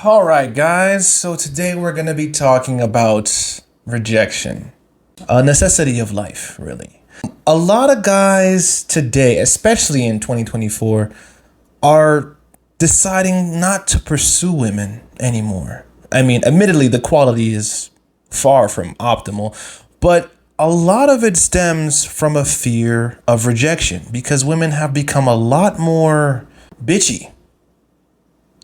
All right, guys. So today we're going to be talking about rejection, a necessity of life, really. A lot of guys today, especially in 2024, are deciding not to pursue women anymore. I mean, admittedly, the quality is far from optimal, but a lot of it stems from a fear of rejection because women have become a lot more bitchy,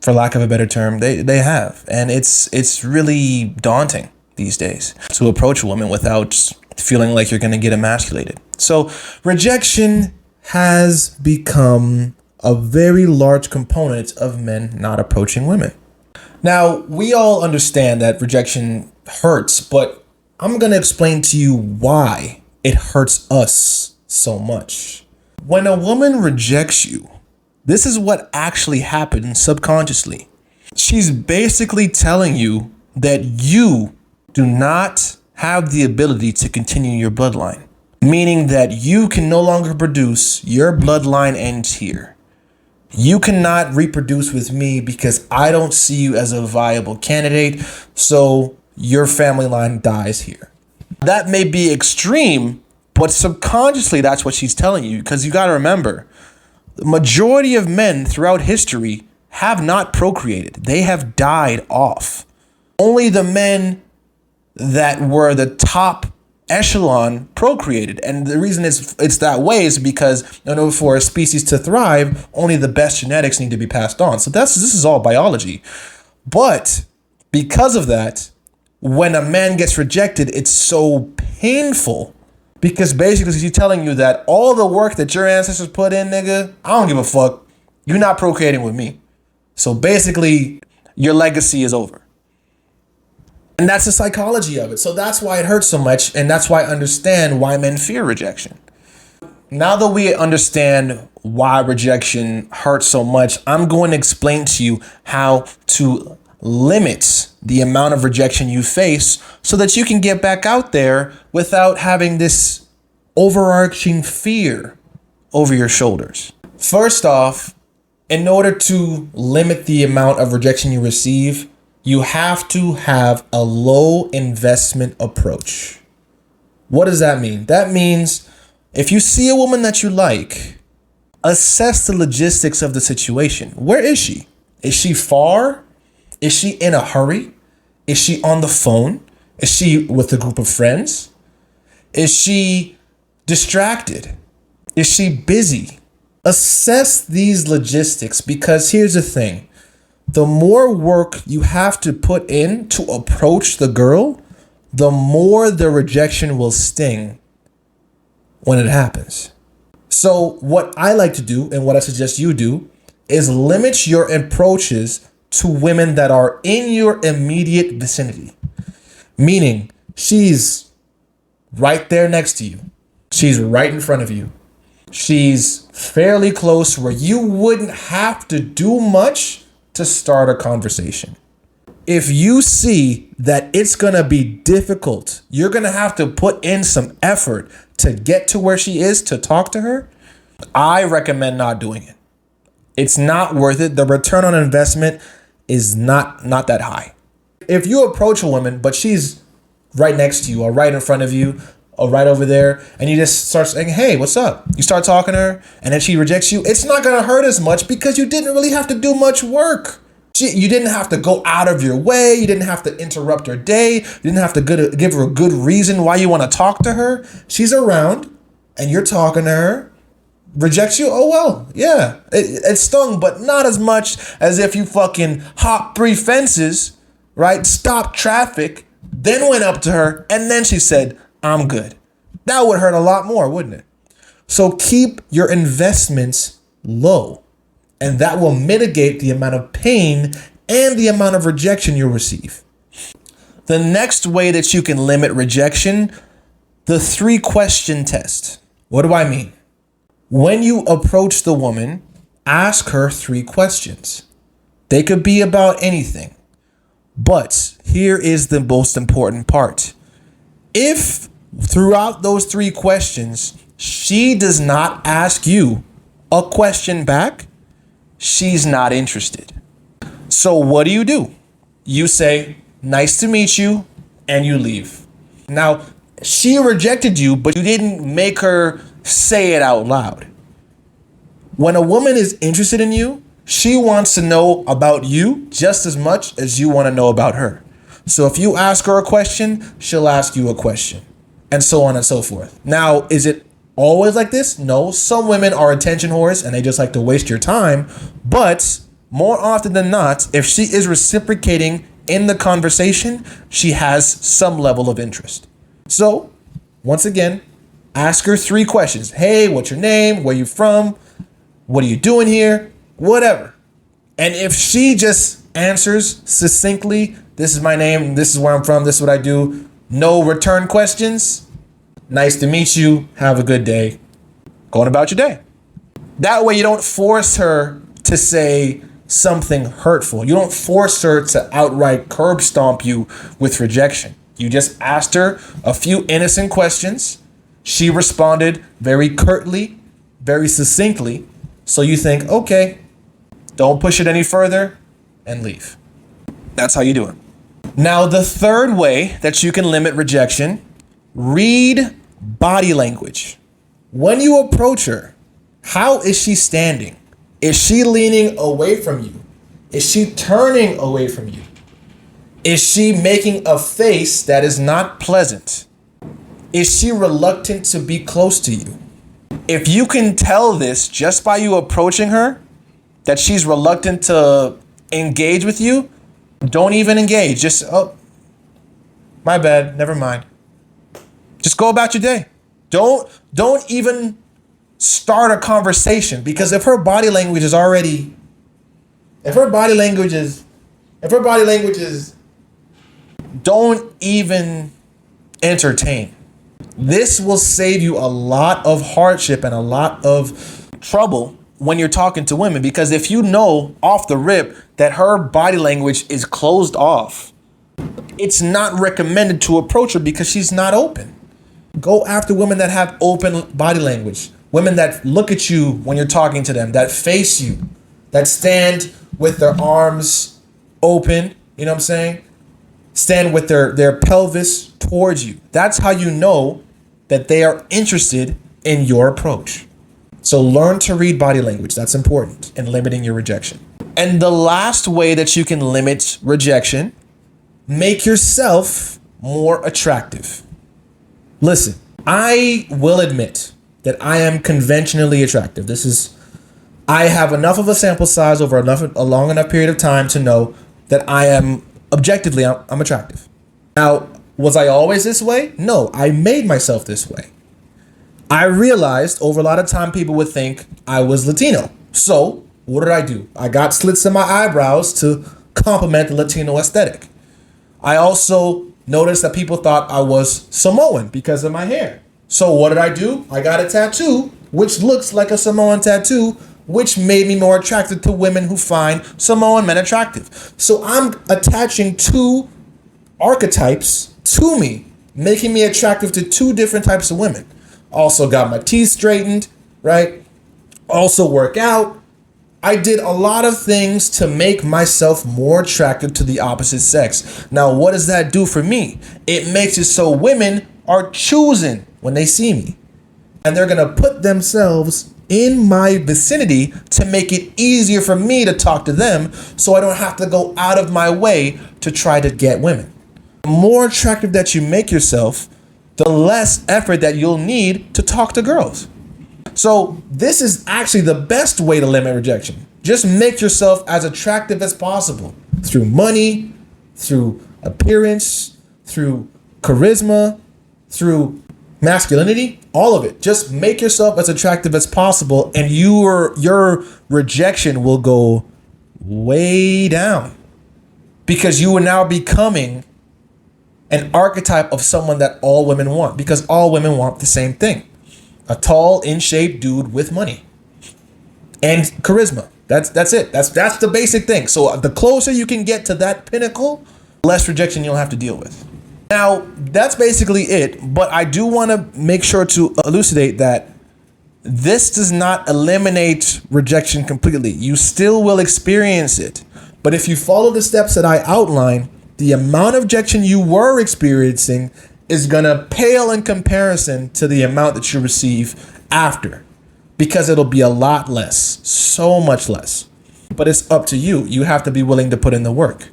for lack of a better term. They have, and it's really daunting these days to approach a woman without feeling like you're going to get emasculated. So rejection has become a very large component of men not approaching women. Now, we all understand that rejection hurts, but I'm going to explain to you why it hurts us so much. When a woman rejects you, this is what actually happens subconsciously. She's basically telling you that you do not have the ability to continue your bloodline, meaning that you can no longer produce, your bloodline ends here. You cannot reproduce with me because I don't see you as a viable candidate, so your family line dies here. That may be extreme, but subconsciously that's what she's telling you, because you got to remember, the majority of men throughout history have not procreated. They have died off. Only the men that were the top echelon procreated. And the reason it's that way is because in order for a species to thrive, only the best genetics need to be passed on. So this is all biology. But because of that, when a man gets rejected, it's so painful. Because basically she's telling you that all the work that your ancestors put in, nigga, I don't give a fuck. You're not procreating with me. So basically, your legacy is over. And that's the psychology of it. So that's why it hurts so much. And that's why I understand why men fear rejection. Now that we understand why rejection hurts so much, I'm going to explain to you how to limit the amount of rejection you face so that you can get back out there without having this overarching fear over your shoulders. First off, in order to limit the amount of rejection you receive, you have to have a low investment approach. What does that mean? That means if you see a woman that you like, assess the logistics of the situation. Where is she? Is she far? Is she in a hurry? Is she on the phone? Is she with a group of friends? Is she distracted? Is she busy? Assess these logistics, because here's the thing. The more work you have to put in to approach the girl, the more the rejection will sting when it happens. So what I like to do, and what I suggest you do, is limit your approaches to women that are in your immediate vicinity. Meaning, she's right there next to you. She's right in front of you. She's fairly close where you wouldn't have to do much to start a conversation. If you see that it's gonna be difficult, you're gonna have to put in some effort to get to where she is to talk to her, I recommend not doing it. It's not worth it. The return on investment is not that high. If you approach a woman, but she's right next to you or right in front of you or right over there, and you just start saying, hey, what's up? You start talking to her and then she rejects you. It's not going to hurt as much because you didn't really have to do much work. You didn't have to go out of your way. You didn't have to interrupt her day. You didn't have to give her a good reason why you want to talk to her. She's around and you're talking to her. Rejects you? Oh, well, yeah. It stung, but not as much as if you fucking hopped 3 fences, right? Stopped traffic, then went up to her, and then she said, I'm good. That would hurt a lot more, wouldn't it? So keep your investments low, and that will mitigate the amount of pain and the amount of rejection you'll receive. The next way that you can limit rejection, the 3-question test. What do I mean? When you approach the woman, ask her 3 questions. They could be about anything. But here is the most important part. If throughout those 3 questions, she does not ask you a question back, she's not interested. So what do? You say, nice to meet you, and you leave. Now, she rejected you, but you didn't make her say it out loud. When a woman is interested in you, she wants to know about you just as much as you want to know about her. So if you ask her a question, she'll ask you a question, and so on and so forth. Now, is it always like this? No. Some women are attention whores and they just like to waste your time. But more often than not, if she is reciprocating in the conversation, she has some level of interest. So, once again, ask her 3 questions. Hey, what's your name? Where you from? What are you doing here? Whatever. And if she just answers succinctly, this is my name, this is where I'm from, this is what I do, no return questions, nice to meet you, have a good day, going about your day. That way you don't force her to say something hurtful. You don't force her to outright curb stomp you with rejection. You just asked her a few innocent questions. She responded very curtly, very succinctly. So you think, okay, don't push it any further and leave. That's how you do it. Now, the third way that you can limit rejection, read body language. When you approach her, how is she standing? Is she leaning away from you? Is she turning away from you? Is she making a face that is not pleasant? Is she reluctant to be close to you? If you can tell this just by you approaching her, that she's reluctant to engage with you, don't even engage. Just, oh, my bad, never mind. Just go about your day. Don't even start a conversation, because if her body language is, don't even entertain. This will save you a lot of hardship and a lot of trouble when you're talking to women, because if you know off the rip that her body language is closed off, it's not recommended to approach her because she's not open. Go after women that have open body language, women that look at you when you're talking to them, that face you, that stand with their arms open, you know what I'm saying? Stand with their pelvis towards you. That's how you know that they are interested in your approach. So learn to read body language. That's important in limiting your rejection. And the last way that you can limit rejection, make yourself more attractive. Listen, I will admit that I am conventionally attractive. I have enough of a sample size over a long enough period of time to know that I am objectively, I'm attractive. Now, was I always this way? No, I made myself this way. I realized over a lot of time people would think I was Latino. So what did I do? I got slits in my eyebrows to complement the Latino aesthetic. I also noticed that people thought I was Samoan because of my hair. So what did I do? I got a tattoo, which looks like a Samoan tattoo, which made me more attracted to women who find Samoan men attractive. So I'm attaching 2 archetypes to me, making me attractive to 2 different types of women. Also got my teeth straightened, right? Also work out. I did a lot of things to make myself more attractive to the opposite sex. Now, what does that do for me? It makes it so women are choosing when they see me. And they're going to put themselves in my vicinity to make it easier for me to talk to them, so I don't have to go out of my way to try to get women. The more attractive that you make yourself, the less effort that you'll need to talk to girls. So this is actually the best way to limit rejection. Just make yourself as attractive as possible through money, through appearance, through charisma, through masculinity, all of it. Just make yourself as attractive as possible, and your rejection will go way down, because you are now becoming an archetype of someone that all women want, because all women want the same thing. A tall, in shape dude with money and charisma. That's it. That's the basic thing. So the closer you can get to that pinnacle, less rejection you'll have to deal with. Now, that's basically it. But I do want to make sure to elucidate that this does not eliminate rejection completely. You still will experience it, But if you follow the steps that I outline, the amount of rejection you were experiencing is going to pale in comparison to the amount that you receive after, because it'll be a lot less, so much less. But it's up to you. You have to be willing to put in the work.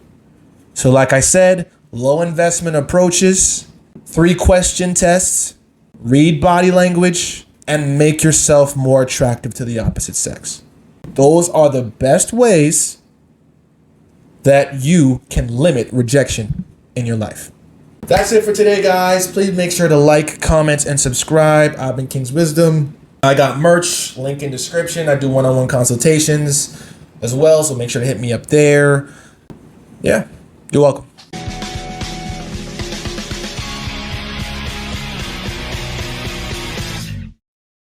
So like I said, low investment approaches, 3 question tests, read body language, and make yourself more attractive to the opposite sex. Those are the best ways that you can limit rejection in your life. That's it for today, guys. Please make sure to like, comment, and subscribe. I've been King's Wisdom. I got merch, link in description. I do one-on-one consultations as well, so make sure to hit me up there. Yeah, you're welcome.